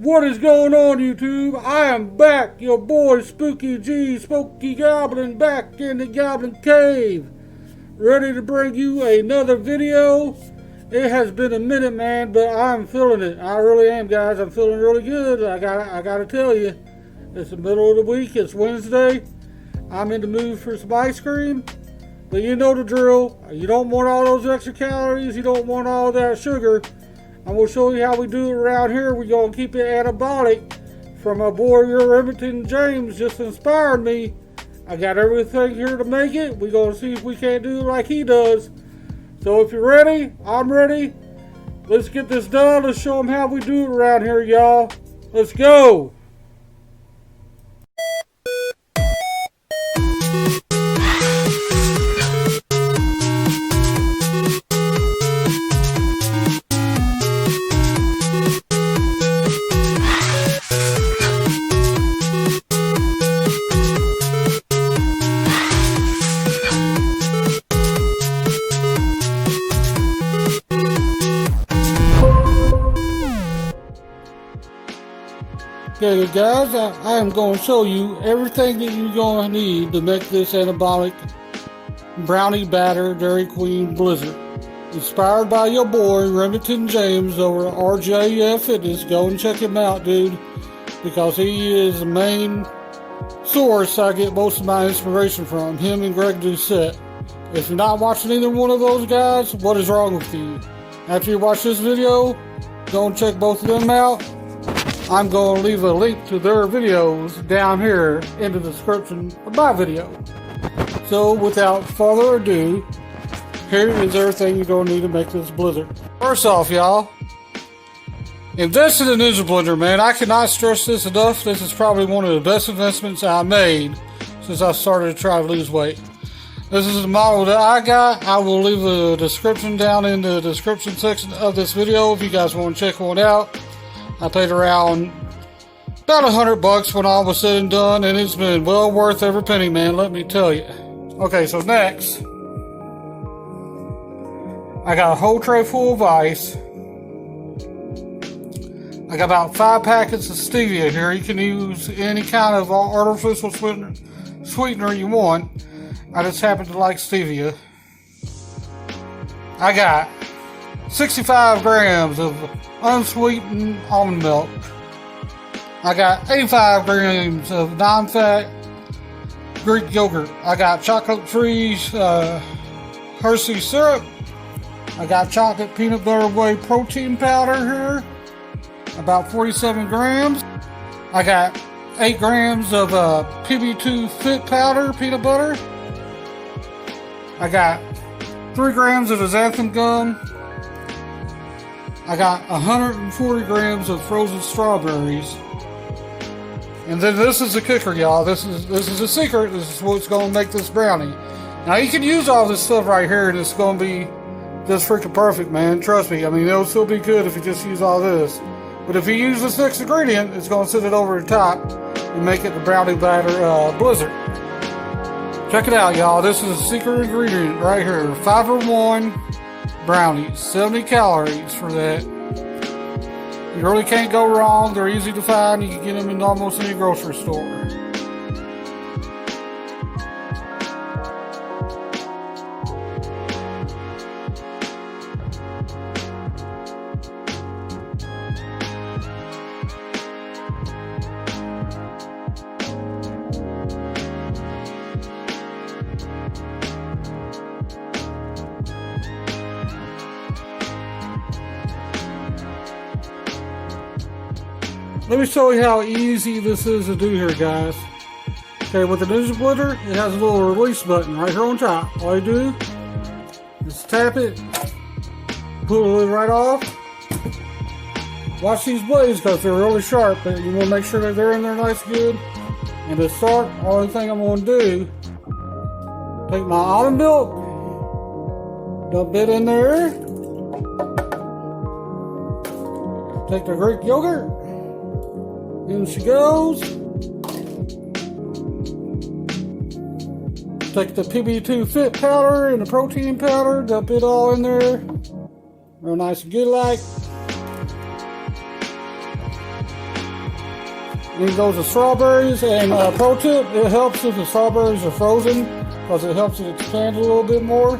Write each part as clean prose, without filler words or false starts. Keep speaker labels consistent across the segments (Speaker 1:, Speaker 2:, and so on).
Speaker 1: What is going on, YouTube? I am back, your boy Spooky G, Spooky Goblin, back in the Goblin Cave, ready to bring you another video. It has been a minute, man, but I'm feeling it. I really am, guys. I'm feeling really good. I gotta tell you, it's the middle of the week. It's Wednesday. I'm in the mood for some ice cream, but you know the drill. You don't want all those extra calories. You don't want all that sugar. I'm going to show you how we do it around here. We're going to keep it anabolic. From my boy, your Remington James, just inspired me. I got everything here to make it. We're going to see if we can't do it like he does. So if you're ready, I'm ready. Let's get this done. Let's show them how we do it around here, y'all. Let's go. Okay guys, I am going to show you everything that you're going to need to make this anabolic brownie batter Dairy Queen Blizzard. Inspired by your boy Remington James over at RJF Fitness. Go and check him out, dude, because he is the main source I get most of my inspiration from. Him and Greg Doucette. If you're not watching either one of those guys, what is wrong with you? After you watch this video, go and check both of them out. I'm going to leave a link to their videos down here in the description of my video. So without further ado, here is everything you're going to need to make this blizzard. First off, y'all, invest in a Ninja Blender, man. I cannot stress this enough. This is probably one of the best investments I made since I started to try to lose weight. This is the model that I got. I will leave a description down in the description section of this video if you guys want to check one out. I paid around about $100 when all was said and done, and it's been well worth every penny, man, let me tell you. Okay, so next, I got a whole tray full of ice. I got about 5 packets of stevia here. You can use any kind of artificial sweetener you want. I just happen to like stevia. I got 65 grams of unsweetened almond milk. I got 85 grams of non-fat Greek yogurt. I got chocolate-free Hershey syrup. I got chocolate peanut butter whey protein powder here, about 47 grams. I got 8 grams of PB2 Fit powder peanut butter. I got 3 grams of xanthan gum. I got 140 grams of frozen strawberries. And then this is the kicker, y'all. This is a secret. This is what's going to make this brownie. Now, you can use all this stuff right here, and it's going to be just freaking perfect, man. Trust me. I mean, it'll still be good if you just use all this. But if you use this next ingredient, it's going to sit it over the top and make it the brownie batter blizzard. Check it out, y'all. This is a secret ingredient right here. 501 brownies, 70 calories for that. You really can't go wrong. They're easy to find. You can get them in almost any grocery store. Let me show you how easy this is to do here, guys. Okay, with the Ninja Blender, it has a little release button right here on top. All you do is tap it, pull the lid right off. Watch these blades because they're really sharp, but you want to make sure that they're in there nice and good. And to start, only thing I'm going to do, take my almond milk, dump it in there, take the Greek yogurt, in she goes. Take the PB2 Fit powder and the protein powder, dump it all in there. Real nice and good like. Then goes the strawberries, and pro tip, it helps if the strawberries are frozen because it helps it expand a little bit more.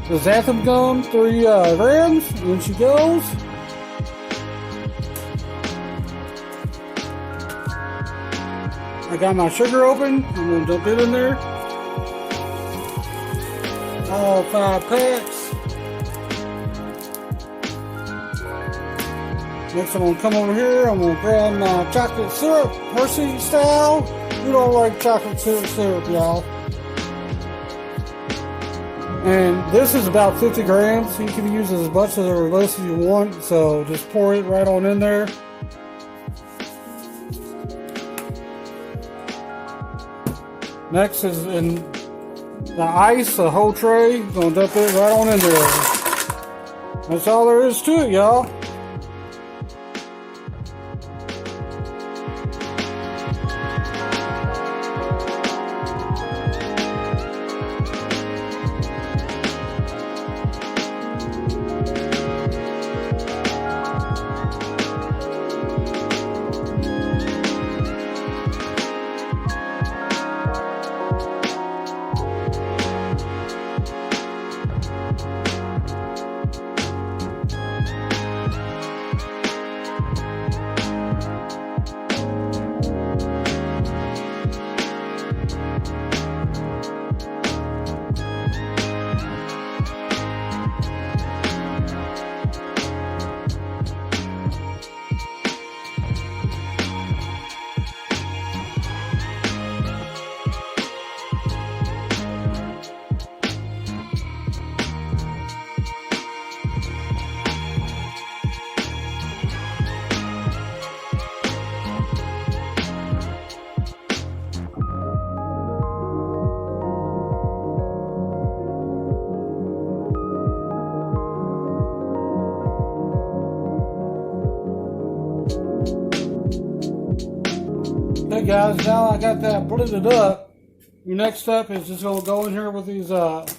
Speaker 1: The xanthan gum, 3 grams, in she goes. I got my sugar open, I'm going to dump it in there. All 5 packs. Next I'm going to come over here, I'm going to grab my chocolate syrup, Hershey style. We don't like chocolate syrup, y'all. And this is about 50 grams. You can use as much or less as you want, so just pour it right on in there. Next is in the ice, a whole tray. Gonna dump it right on in there. That's all there is to it, y'all. Okay guys, now I got that blended up. Your next step is just going to go in here with these Fiber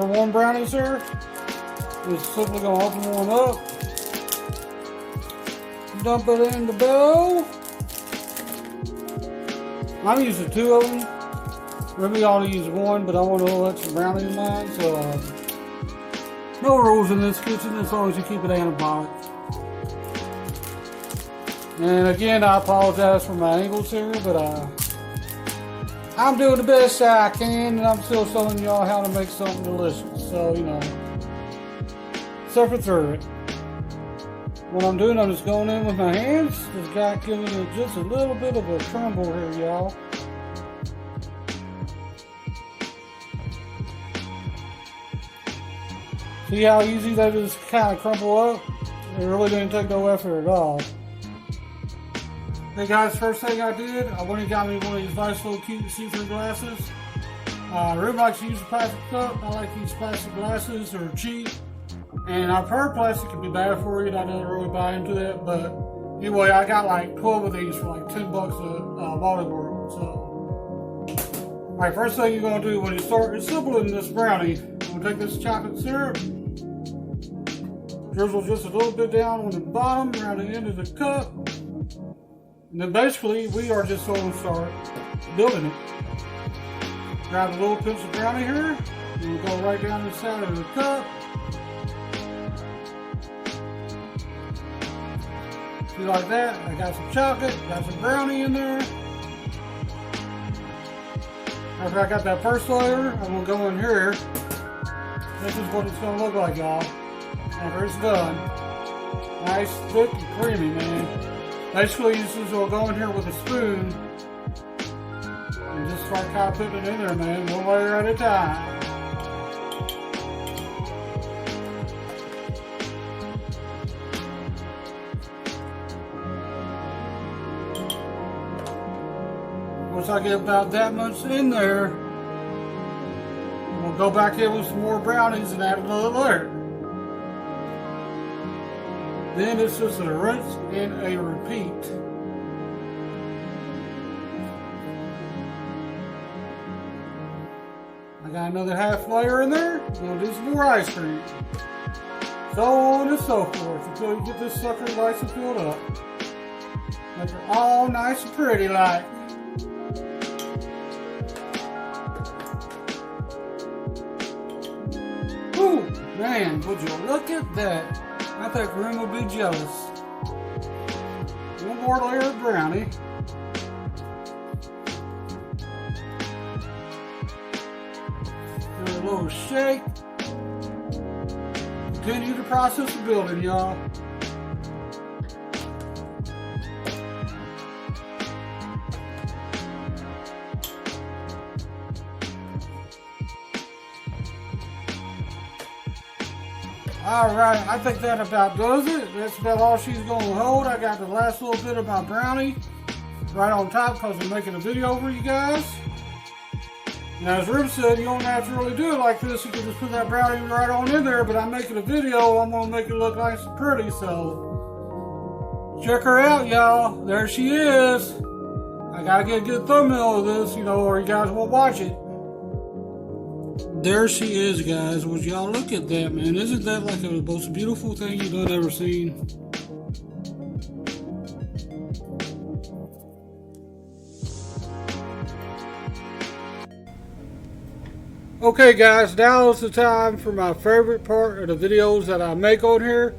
Speaker 1: One brownies here. Just simply going to open one up. Dump it in the bowl. I'm using 2 of them. Maybe I ought to use 1, but I want a little extra brownie in mine. So no rules in this kitchen as long as you keep it anabolic. And again, I apologize for my angles here, but I'm doing the best I can, and I'm still showing y'all how to make something delicious. So, you know, suffer through it. What I'm doing, I'm just going in with my hands. Just got giving it just a little bit of a crumble here, y'all. See how easy they just kind of crumble up? It really didn't take no effort at all. Hey guys, first thing I did, I went and got me one of these nice little cute see-through glasses. Everybody likes to use a plastic cup. I like to use plastic glasses, they're cheap. And I've heard plastic can be bad for you, and I don't really buy into that. But anyway, I got like 12 of these for like $10 at Walmart World. So, alright, first thing you're going to do when you start assembling this brownie, I'm going to take this chocolate syrup, drizzle just a little bit down on the bottom, around the end of the cup. And then basically, we are just going to start building it. Grab a little pinch of brownie here, and we'll go right down the side of the cup. See, like that. I got some chocolate, got some brownie in there. After I got that first layer, I'm going to go in here. This is what it's going to look like, y'all. After it's done. Nice, thick, and creamy, man. Basically, you just will go in here with a spoon and just start kind of putting it in there, man, one layer at a time. Once I get about that much in there, we'll go back in with some more brownies and add another layer. Then it's just a rinse and a repeat. I got another half layer in there. I'm gonna do some more ice cream. so on and so forth until you get this sucker nice and filled up. Make her all nice and pretty like. Ooh, man, would you look at that? I think Room will be jealous. One more layer of brownie. Give it a little shake. Continue the process of building, y'all. Alright, I think that about does it. That's about all she's going to hold. I got the last little bit of my brownie right on top because I'm making a video for you guys. Now, as Rip said, you don't have to really do it like this. You can just put that brownie right on in there, but I'm making a video. I'm going to make it look nice and pretty, so check her out, y'all. There she is. I got to get a good thumbnail of this, you know, or you guys won't watch it. There she is, guys. Would y'all look at that, man? Isn't that like the most beautiful thing you've ever seen? Okay, guys, now is the time for my favorite part of the videos that I make on here.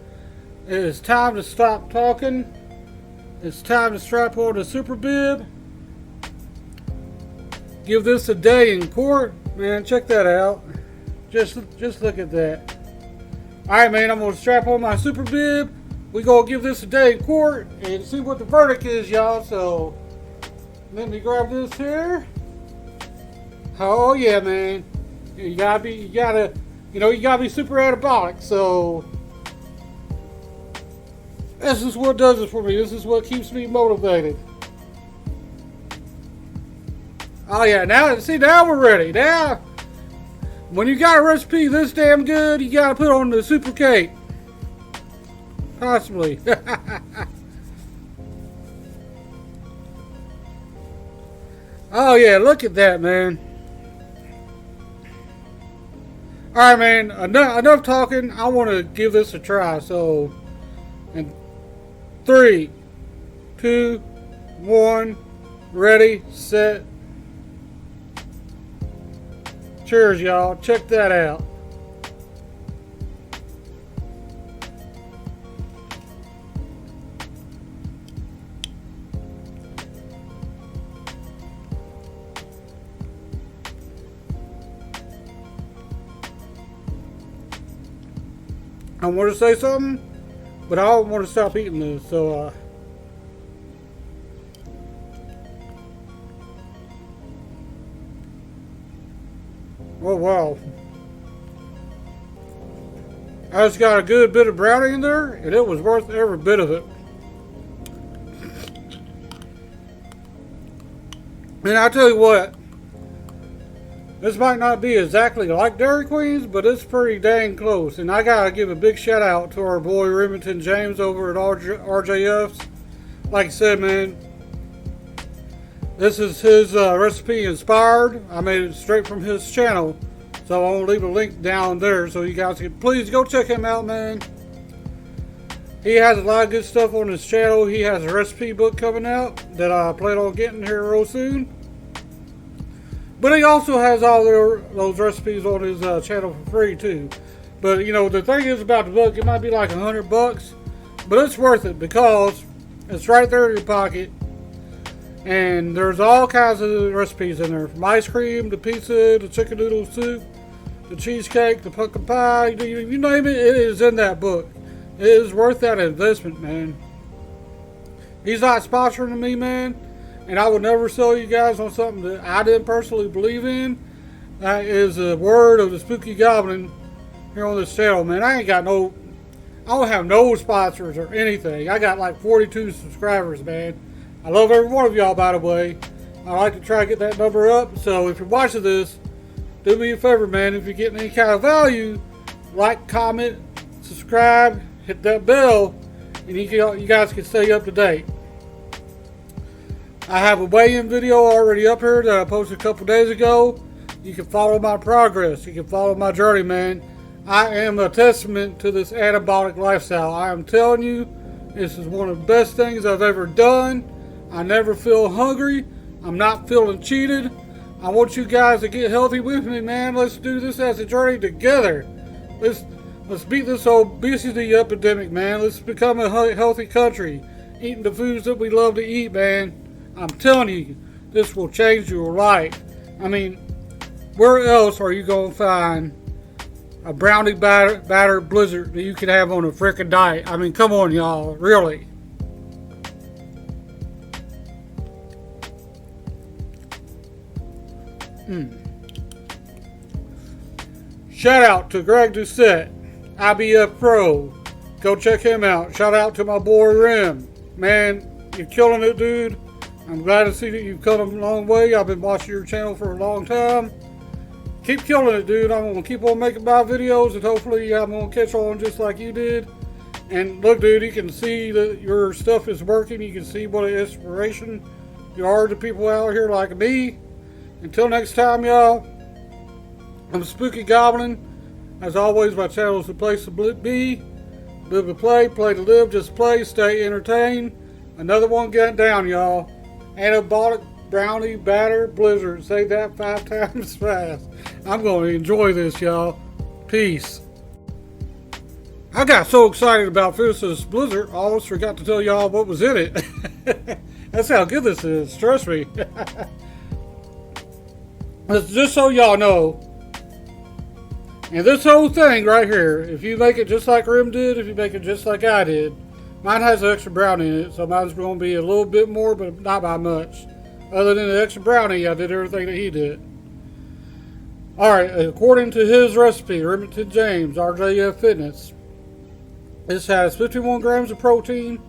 Speaker 1: It is time to stop talking. It's time to strap on the super bib. Give this a day in court. Man, check that out. Just look at that. Alright, man, I'm going to strap on my super bib. We're going to give this a day in court and see what the verdict is, y'all. So, let me grab this here. Oh, yeah, man. You gotta be super anabolic. So, this is what does it for me. This is what keeps me motivated. Oh yeah, now we're ready. Now, when you got a recipe this damn good, you gotta put on the super cake. Possibly. Oh yeah, look at that, man. Alright, man, enough talking. I want to give this a try. So, in 3, 2, 1, ready, set. Cheers, y'all. Check that out. I want to say something, but I don't want to stop eating this, so oh wow. I just got a good bit of brownie in there, and it was worth every bit of it. And I'll tell you what, this might not be exactly like Dairy Queen's, but it's pretty dang close. And I gotta give a big shout out to our boy Remington James over at RJF's. Like I said, man, this is his recipe inspired. I made it straight from his channel. So I'll leave a link down there so you guys can please go check him out, man. He has a lot of good stuff on his channel. He has a recipe book coming out that I plan on getting here real soon. But he also has all those recipes on his channel for free too. But you know, the thing is about the book, it might be like $100, but it's worth it because it's right there in your pocket. And there's all kinds of recipes in there, from ice cream, to pizza, to chicken noodle soup, the cheesecake, the pumpkin pie, you name it, it is in that book. It is worth that investment, man. He's not sponsoring me, man. And I would never sell you guys on something that I didn't personally believe in. That is a word of the spooky goblin here on this channel, man. I don't have no sponsors or anything. I got like 42 subscribers, man. I love every one of y'all, by the way. I like to try to get that number up. So if you're watching this, do me a favor, man. If you're getting any kind of value, like, comment, subscribe, hit that bell, and you guys can stay up to date. I have a weigh-in video already up here that I posted a couple days ago. You can follow my progress. You can follow my journey, man. I am a testament to this anabolic lifestyle. I am telling you, this is one of the best things I've ever done. I never feel hungry. I'm not feeling cheated. I want you guys to get healthy with me, man. Let's do this as a journey together. Let's beat this obesity epidemic, man. Let's become a healthy country, eating the foods that we love to eat, man. I'm telling you, this will change your life. I mean, where else are you going to find a brownie battered blizzard that you can have on a frickin' diet? I mean, come on, y'all. Really. Shout out to Greg Doucette, IBF Pro. Go check him out. Shout out to my boy Rim. Man, you're killing it, dude. I'm glad to see that you've come a long way. I've been watching your channel for a long time. Keep killing it, dude. I'm going to keep on making my videos, and hopefully I'm going to catch on just like you did. And look, dude, you can see that your stuff is working. You can see what an inspiration you are to people out here like me. Until next time, y'all, I'm Spooky Goblin. As always, my channel is the place to be. Live to play to live, just play, stay entertained. Another one getting down, y'all. Anabolic Brownie Battered Blizzard. Say that 5 times fast. I'm going to enjoy this, y'all. Peace. I got so excited about finishing this blizzard, I almost forgot to tell y'all what was in it. That's how good this is. Trust me. Just so y'all know, and this whole thing right here, if you make it just like Rim did, if you make it just like I did, mine has an extra brownie in it, so mine's going to be a little bit more, but not by much. Other than the extra brownie, I did everything that he did. Alright, according to his recipe, Remington James, RJF Fitness, this has 51 grams of protein,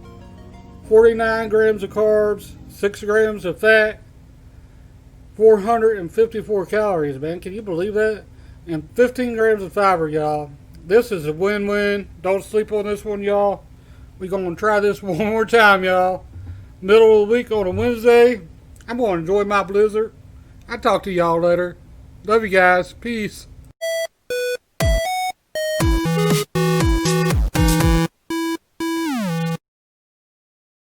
Speaker 1: 49 grams of carbs, 6 grams of fat, 454 calories, man. Can you believe that? And 15 grams of fiber, y'all. This is a win-win. Don't sleep on this one, y'all. We're going to try this one more time, y'all. Middle of the week on a Wednesday. I'm going to enjoy my blizzard. I'll talk to y'all later. Love you guys. Peace.